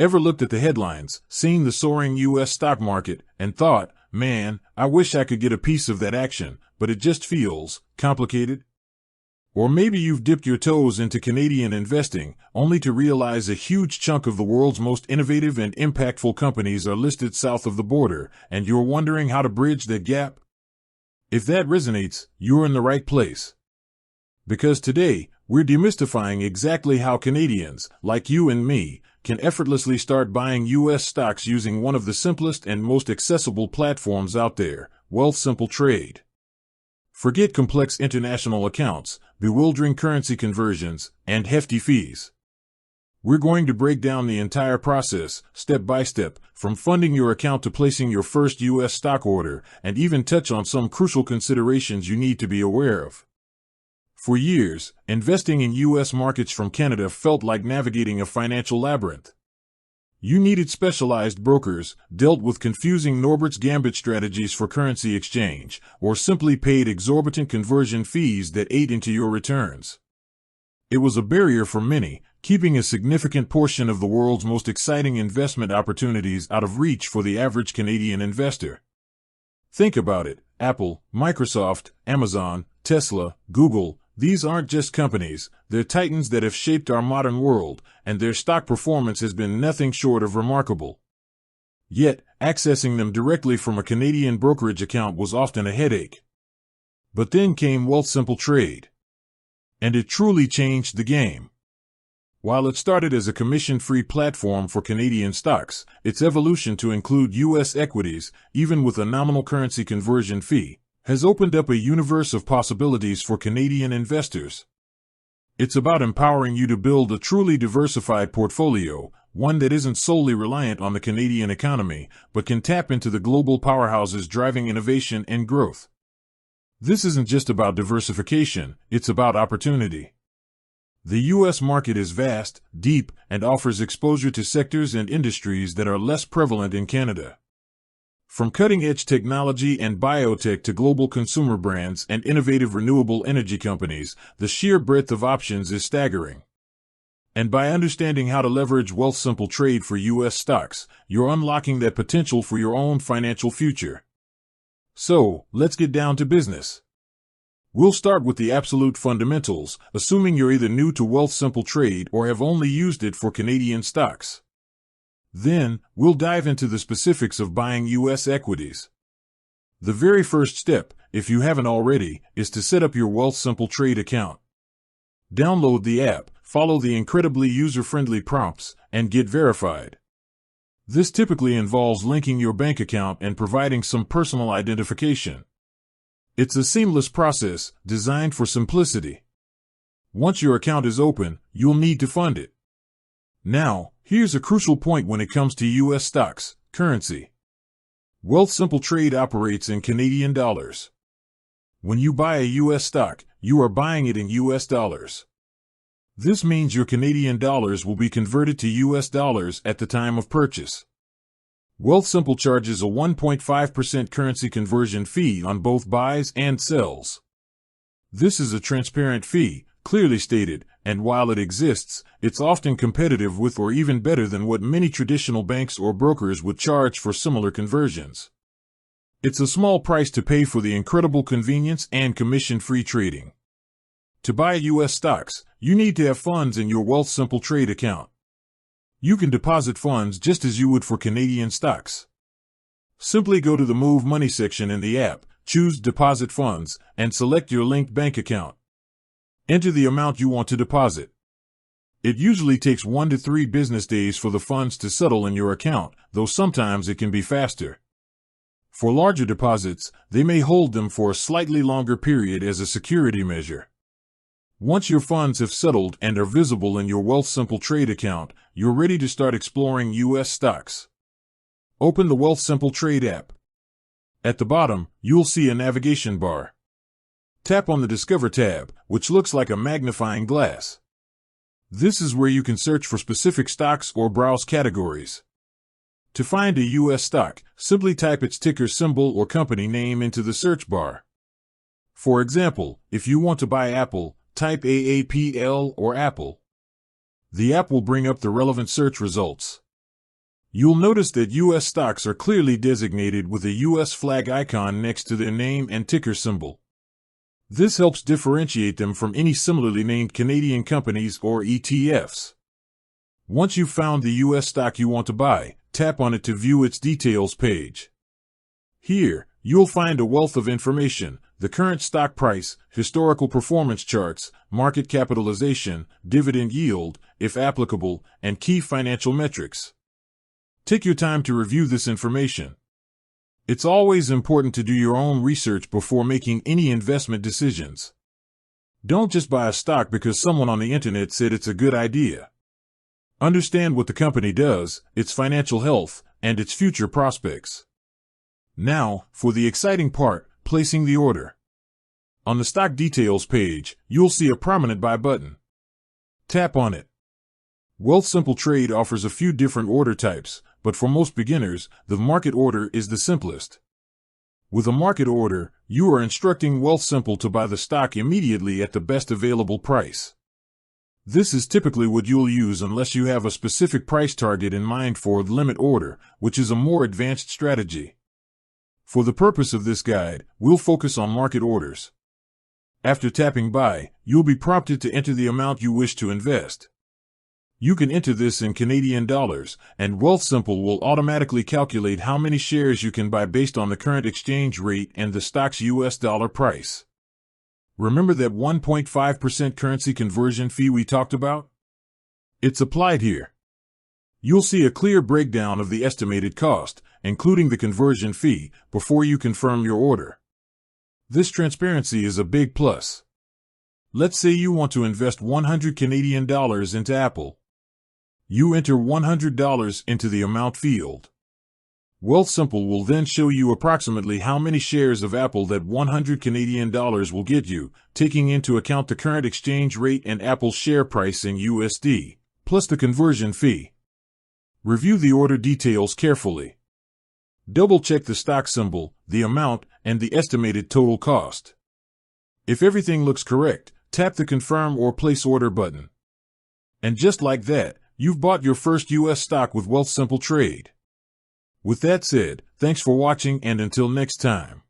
Ever looked at the headlines, seen the soaring U.S. stock market, and thought, man, I wish I could get a piece of that action, but it just feels complicated? Or maybe you've dipped your toes into Canadian investing, only to realize a huge chunk of the world's most innovative and impactful companies are listed south of the border, and you're wondering how to bridge that gap? If that resonates, you're in the right place. Because today, we're demystifying exactly how Canadians, like you and me, can effortlessly start buying U.S. stocks using one of the simplest and most accessible platforms out there, Wealthsimple Trade. Forget complex international accounts, bewildering currency conversions, and hefty fees. We're going to break down the entire process, step by step, from funding your account to placing your first U.S. stock order, and even touch on some crucial considerations you need to be aware of. For years, investing in U.S. markets from Canada felt like navigating a financial labyrinth. You needed specialized brokers, dealt with confusing Norbert's Gambit strategies for currency exchange, or simply paid exorbitant conversion fees that ate into your returns. It was a barrier for many, keeping a significant portion of the world's most exciting investment opportunities out of reach for the average Canadian investor. Think about it: Apple, Microsoft, Amazon, Tesla, Google. These aren't just companies, they're titans that have shaped our modern world, and their stock performance has been nothing short of remarkable. Yet, accessing them directly from a Canadian brokerage account was often a headache. But then came Wealthsimple Trade. And it truly changed the game. While it started as a commission-free platform for Canadian stocks, its evolution to include U.S. equities, even with a nominal currency conversion fee, has opened up a universe of possibilities for Canadian investors. It's about empowering you to build a truly diversified portfolio, one that isn't solely reliant on the Canadian economy, but can tap into the global powerhouses driving innovation and growth. This isn't just about diversification, it's about opportunity. The U.S. market is vast, deep, and offers exposure to sectors and industries that are less prevalent in Canada. From cutting-edge technology and biotech to global consumer brands and innovative renewable energy companies, the sheer breadth of options is staggering. And by understanding how to leverage Wealthsimple Trade for U.S. stocks, you're unlocking that potential for your own financial future. So, let's get down to business. We'll start with the absolute fundamentals, assuming you're either new to Wealthsimple Trade or have only used it for Canadian stocks. Then, we'll dive into the specifics of buying U.S. equities. The very first step, if you haven't already, is to set up your Wealthsimple Trade account. Download the app, follow the incredibly user-friendly prompts, and get verified. This typically involves linking your bank account and providing some personal identification. It's a seamless process, designed for simplicity. Once your account is open, you'll need to fund it. Now, here's a crucial point when it comes to U.S. stocks: currency. Wealthsimple Trade operates in Canadian dollars. When you buy a U.S. stock, you are buying it in U.S. dollars. This means your Canadian dollars will be converted to U.S. dollars at the time of purchase. Wealthsimple charges a 1.5% currency conversion fee on both buys and sells. This is a transparent fee, clearly stated, and while it exists, it's often competitive with or even better than what many traditional banks or brokers would charge for similar conversions. It's a small price to pay for the incredible convenience and commission-free trading. To buy U.S. stocks, you need to have funds in your Wealthsimple Trade account. You can deposit funds just as you would for Canadian stocks. Simply go to the Move Money section in the app, choose Deposit Funds, and select your linked bank account. Enter the amount you want to deposit. It usually takes 1 to 3 business days for the funds to settle in your account, though sometimes it can be faster. For larger deposits, they may hold them for a slightly longer period as a security measure. Once your funds have settled and are visible in your Wealthsimple Trade account, you're ready to start exploring U.S. stocks. Open the Wealthsimple Trade app. At the bottom, you'll see a navigation bar. Tap on the Discover tab, which looks like a magnifying glass. This is where you can search for specific stocks or browse categories. To find a U.S. stock, simply type its ticker symbol or company name into the search bar. For example, if you want to buy Apple, type AAPL or Apple. The app will bring up the relevant search results. You'll notice that U.S. stocks are clearly designated with a U.S. flag icon next to their name and ticker symbol. This helps differentiate them from any similarly named Canadian companies or ETFs. Once you've found the U.S. stock you want to buy, tap on it to view its details page. Here, you'll find a wealth of information: the current stock price, historical performance charts, market capitalization, dividend yield, if applicable, and key financial metrics. Take your time to review this information. It's always important to do your own research before making any investment decisions. Don't just buy a stock because someone on the internet said it's a good idea. Understand what the company does, its financial health, and its future prospects. Now, for the exciting part, placing the order. On the stock details page, you'll see a prominent buy button. Tap on it. Wealthsimple Trade offers a few different order types, but for most beginners, the market order is the simplest. With a market order, you are instructing Wealthsimple to buy the stock immediately at the best available price. This is typically what you'll use unless you have a specific price target in mind for the limit order, which is a more advanced strategy. For the purpose of this guide, we'll focus on market orders. After tapping buy, you'll be prompted to enter the amount you wish to invest. You can enter this in Canadian dollars, and Wealthsimple will automatically calculate how many shares you can buy based on the current exchange rate and the stock's US dollar price. Remember that 1.5% currency conversion fee we talked about? It's applied here. You'll see a clear breakdown of the estimated cost, including the conversion fee, before you confirm your order. This transparency is a big plus. Let's say you want to invest 100 Canadian dollars into Apple. You enter $100 into the amount field. Wealthsimple will then show you approximately how many shares of Apple that 100 Canadian dollars will get you, taking into account the current exchange rate and Apple's share price in USD, plus the conversion fee. Review the order details carefully. Double-check the stock symbol, the amount, and the estimated total cost. If everything looks correct, tap the Confirm or Place Order button. And just like that, you've bought your first U.S. stock with Wealthsimple Trade. With that said, thanks for watching, and until next time.